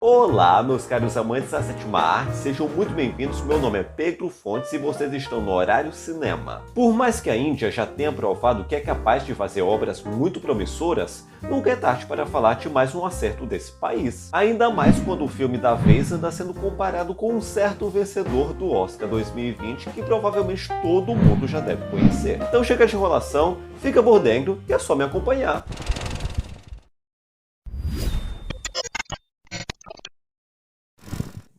Olá, meus caros amantes da sétima arte, sejam muito bem-vindos. Meu nome é Pedro Fontes e vocês estão no Horário Cinema. Por mais que a Índia já tenha provado que é capaz de fazer obras muito promissoras, nunca é tarde para falar de mais um acerto desse país. Ainda mais quando o filme da vez anda sendo comparado com um certo vencedor do Oscar 2020 que provavelmente todo mundo já deve conhecer. Então chega de enrolação, fica por dentro e é só me acompanhar.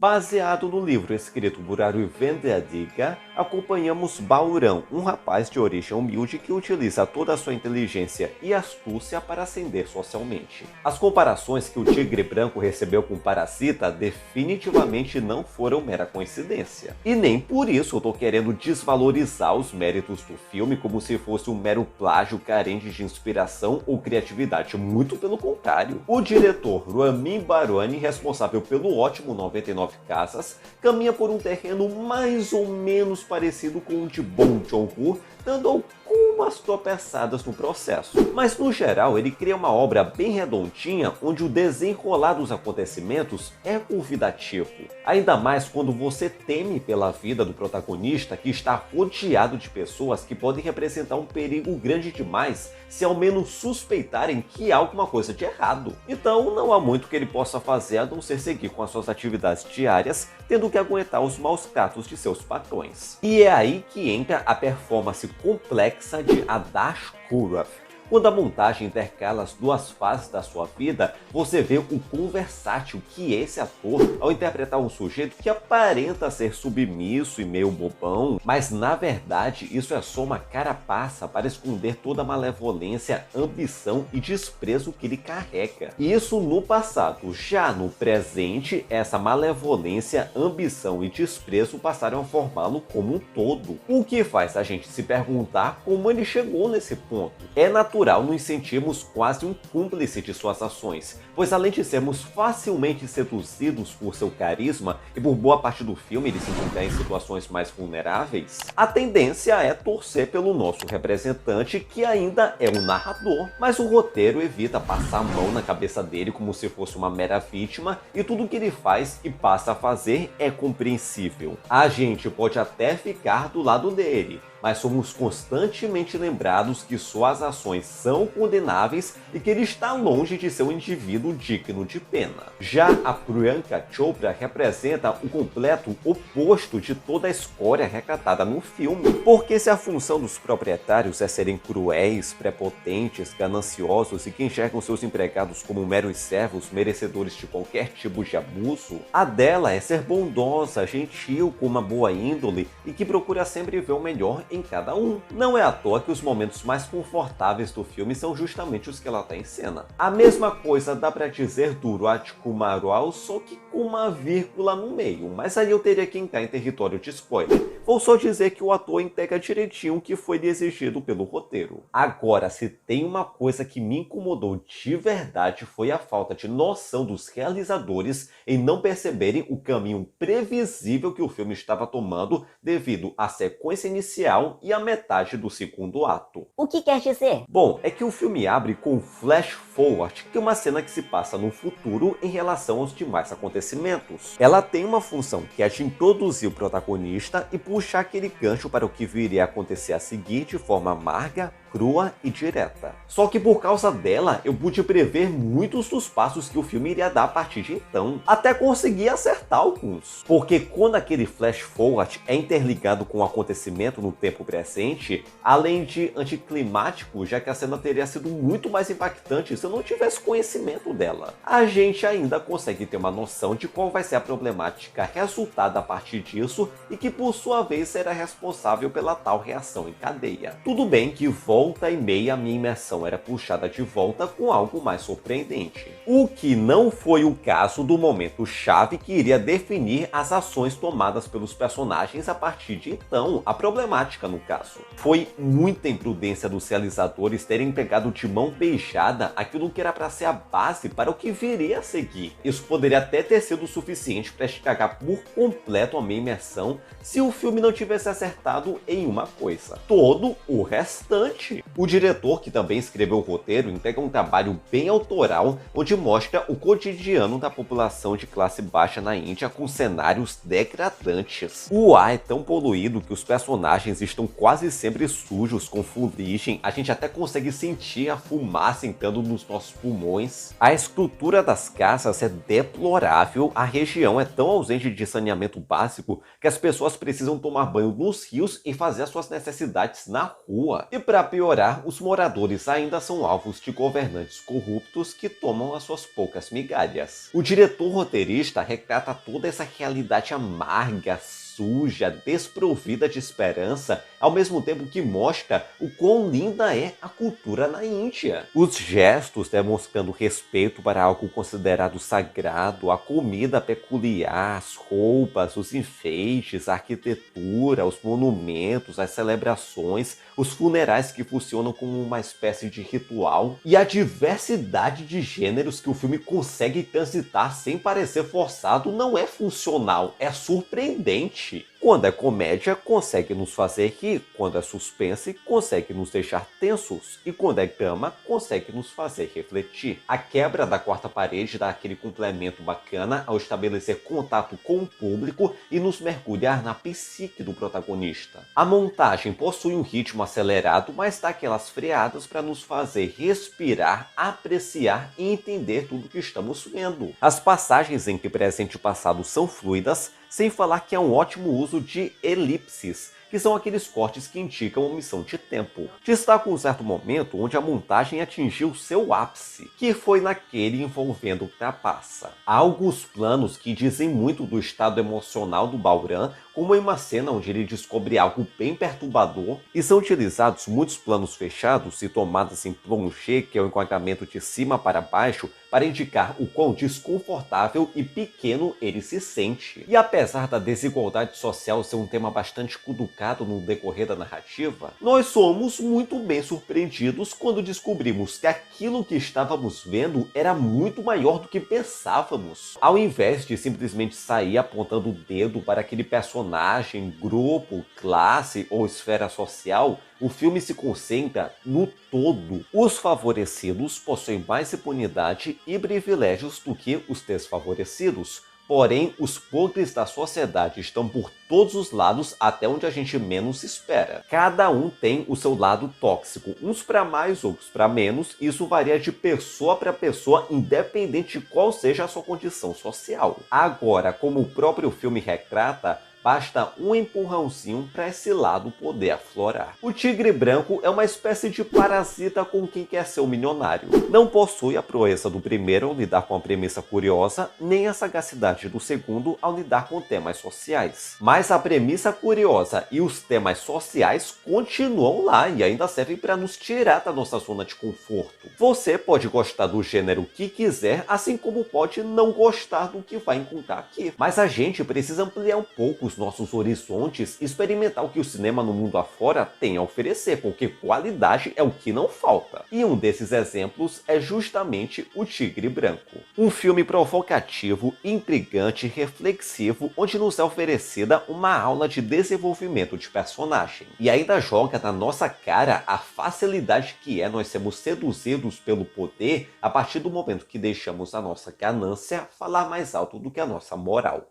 Baseado no livro escrito por Arvind Adiga, acompanhamos Baurão, um rapaz de origem humilde que utiliza toda a sua inteligência e astúcia para ascender socialmente. As comparações que o Tigre Branco recebeu com Parasita definitivamente não foram mera coincidência. E nem por isso eu tô querendo desvalorizar os méritos do filme como se fosse um mero plágio carente de inspiração ou criatividade, muito pelo contrário. O diretor Ramin Djawadi, responsável pelo ótimo 99 Casas, caminha por um terreno mais ou menos parecido com o de Bong Joon-ho, dando algumas tropeçadas no processo. Mas no geral ele cria uma obra bem redondinha, onde o desenrolar dos acontecimentos é convidativo. Ainda mais quando você teme pela vida do protagonista, que está rodeado de pessoas que podem representar um perigo grande demais se ao menos suspeitarem que há alguma coisa de errado. Então não há muito que ele possa fazer a não ser seguir com as suas atividades diárias, tendo que aguentar os maus tratos de seus patrões. E é aí que entra a performance complexa de Adarsh Kurav. Quando a montagem intercala as duas fases da sua vida, você vê o quão versátil que é esse ator ao interpretar um sujeito que aparenta ser submisso e meio bobão, mas na verdade isso é só uma carapaça para esconder toda a malevolência, ambição e desprezo que ele carrega. Isso no passado. Já no presente, essa malevolência, ambição e desprezo passaram a formá-lo como um todo. O que faz a gente se perguntar como ele chegou nesse ponto. É natural nos sentirmos quase um cúmplice de suas ações, pois além de sermos facilmente seduzidos por seu carisma e por boa parte do filme ele se encontrar em situações mais vulneráveis, a tendência é torcer pelo nosso representante, que ainda é um narrador, mas o roteiro evita passar a mão na cabeça dele como se fosse uma mera vítima, e tudo que ele faz e passa a fazer é compreensível. A gente pode até ficar do lado dele, mas somos constantemente lembrados que suas ações são condenáveis e que ele está longe de ser um indivíduo digno de pena. Já a Priyanka Chopra representa o completo oposto de toda a escória retratada no filme, porque se a função dos proprietários é serem cruéis, prepotentes, gananciosos e que enxergam seus empregados como meros servos merecedores de qualquer tipo de abuso, a dela é ser bondosa, gentil, com uma boa índole e que procura sempre ver o melhor em cada um. Não é à toa que os momentos mais confortáveis do filme são justamente os que ela está em cena. A mesma coisa dá pra dizer do Rajkumar Rao, só que com uma vírgula no meio, mas aí eu teria que entrar em território de spoiler. Vou só dizer que o ator entrega direitinho o que foi lhe exigido pelo roteiro. Agora, se tem uma coisa que me incomodou de verdade, foi a falta de noção dos realizadores em não perceberem o caminho previsível que o filme estava tomando devido à sequência inicial e a metade do segundo ato. O que quer dizer? Bom, é que o filme abre com flash forward, que é uma cena que se passa no futuro em relação aos demais acontecimentos. Ela tem uma função que é de introduzir o protagonista e puxar aquele gancho para o que viria a acontecer a seguir de forma amarga, crua e direta. Só que por causa dela, eu pude prever muitos dos passos que o filme iria dar a partir de então, até conseguir acertar alguns. Porque quando aquele flash forward é interligado com o acontecimento no tempo presente, além de anticlimático, já que a cena teria sido muito mais impactante se eu não tivesse conhecimento dela, a gente ainda consegue ter uma noção de qual vai ser a problemática resultada a partir disso e que por sua vez será responsável pela tal reação em cadeia. Tudo bem que volta e meia a minha imersão era puxada de volta com algo mais surpreendente. O que não foi o caso do momento chave que iria definir as ações tomadas pelos personagens a partir de então, a problemática no caso. Foi muita imprudência dos realizadores terem pegado de mão beijada aquilo que era para ser a base para o que viria a seguir. Isso poderia até ter sido suficiente para estragar por completo a minha imersão se o filme não tivesse acertado em uma coisa. Todo o restante gente. O diretor, que também escreveu o roteiro, entrega um trabalho bem autoral, onde mostra o cotidiano da população de classe baixa na Índia com cenários degradantes. O ar é tão poluído que os personagens estão quase sempre sujos com fuligem, a gente até consegue sentir a fumaça entrando nos nossos pulmões. A estrutura das casas é deplorável, a região é tão ausente de saneamento básico que as pessoas precisam tomar banho nos rios e fazer as suas necessidades na rua. E para piorar, os moradores ainda são alvos de governantes corruptos que tomam as suas poucas migalhas. O diretor roteirista retrata toda essa realidade amarga, suja, desprovida de esperança, ao mesmo tempo que mostra o quão linda é a cultura na Índia. Os gestos demonstrando respeito para algo considerado sagrado, a comida peculiar, as roupas, os enfeites, a arquitetura, os monumentos, as celebrações, os funerais que funcionam como uma espécie de ritual e a diversidade de gêneros que o filme consegue transitar sem parecer forçado não é funcional, é surpreendente. Quando é comédia, consegue nos fazer rir, quando é suspense, consegue nos deixar tensos, e quando é drama, consegue nos fazer refletir. A quebra da quarta parede dá aquele complemento bacana ao estabelecer contato com o público e nos mergulhar na psique do protagonista. A montagem possui um ritmo acelerado, mas dá aquelas freadas para nos fazer respirar, apreciar e entender tudo que estamos vendo. As passagens entre presente e passado são fluidas, sem falar que é um ótimo uso de elipses, que são aqueles cortes que indicam omissão de tempo. Destaca um certo momento onde a montagem atingiu seu ápice, que foi naquele envolvendo o trapaça. Há alguns planos que dizem muito do estado emocional do Bauran, como em uma cena onde ele descobre algo bem perturbador, e são utilizados muitos planos fechados e tomadas em plongé, que é o enquadramento de cima para baixo, para indicar o quão desconfortável e pequeno ele se sente. E apesar da desigualdade social ser um tema bastante cutucado no decorrer da narrativa, nós somos muito bem surpreendidos quando descobrimos que aquilo que estávamos vendo era muito maior do que pensávamos. Ao invés de simplesmente sair apontando o dedo para aquele personagem, grupo, classe ou esfera social, o filme se concentra no todo. Os favorecidos possuem mais impunidade e privilégios do que os desfavorecidos. Porém, os podres da sociedade estão por todos os lados até onde a gente menos espera. Cada um tem o seu lado tóxico, uns para mais, outros para menos. Isso varia de pessoa para pessoa, independente de qual seja a sua condição social. Agora, como o próprio filme retrata, basta um empurrãozinho para esse lado poder aflorar. O tigre branco é uma espécie de parasita com quem quer ser um milionário. Não possui a proeza do primeiro ao lidar com a premissa curiosa, nem a sagacidade do segundo ao lidar com temas sociais. Mas a premissa curiosa e os temas sociais continuam lá e ainda servem para nos tirar da nossa zona de conforto. Você pode gostar do gênero que quiser, assim como pode não gostar do que vai encontrar aqui. Mas a gente precisa ampliar um pouco os nossos horizontes e experimentar o que o cinema no mundo afora tem a oferecer, porque qualidade é o que não falta. E um desses exemplos é justamente O Tigre Branco. Um filme provocativo, intrigante, reflexivo, onde nos é oferecida uma aula de desenvolvimento de personagem. E ainda joga na nossa cara a facilidade que é nós sermos seduzidos pelo poder a partir do momento que deixamos a nossa ganância falar mais alto do que a nossa moral.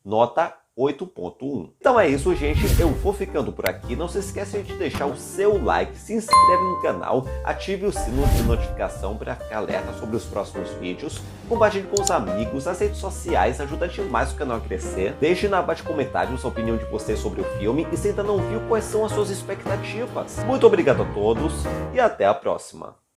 Nota 8.1. Então é isso, gente, eu vou ficando por aqui. Não se esqueça de deixar o seu like, se inscreve no canal, ative o sino de notificação para ficar alerta sobre os próximos vídeos, compartilhe com os amigos, nas redes sociais, ajuda demais o canal a crescer. Deixe na aba de comentários a opinião de vocês sobre o filme e se ainda não viu, quais são as suas expectativas. Muito obrigado a todos e até a próxima.